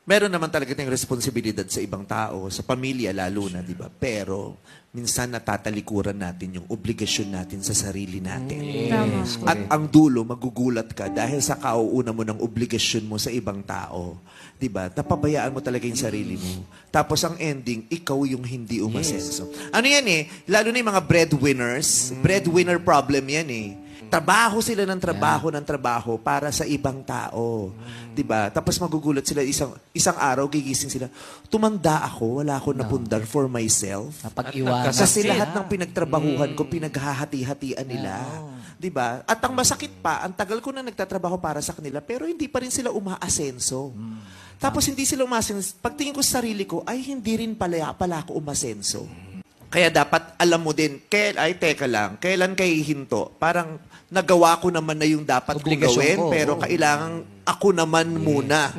Meron naman talaga tayong responsibilidad sa ibang tao, sa pamilya lalo na, di ba? Pero minsan natatalikuran natin yung obligasyon natin sa sarili natin. Tama. At ang dulo, magugulat ka dahil sa kauuna mo ng obligasyon mo sa ibang tao. Di ba? Napabayaan mo talaga yung sarili mo. Tapos ang ending, ikaw yung hindi umasenso. Ano yan eh? Lalo na yung mga breadwinners. Breadwinner problem yan eh. Trabaho sila ng trabaho para sa ibang tao. 'Di ba? Tapos magugulat sila isang araw gigising sila. Tumanda ako, wala ako napundar for myself. Napag-iwanan. Kasi lahat ng pinagtrabahuhan ko pinaghahati-hatian nila. 'Di ba? At ang masakit pa, ang tagal ko na nagtatrabaho para sa kanila pero hindi pa rin sila umaasenso. Tapos hindi sila umasenso. Pagtingin ko sa sarili ko, ay hindi rin pala ako umasenso. Kaya dapat alam mo din, teka lang, kailan kayo hinto? Parang nagawa ko naman na yung dapat kong Obligasyon gawin, ko, pero oo. kailangan ako naman muna.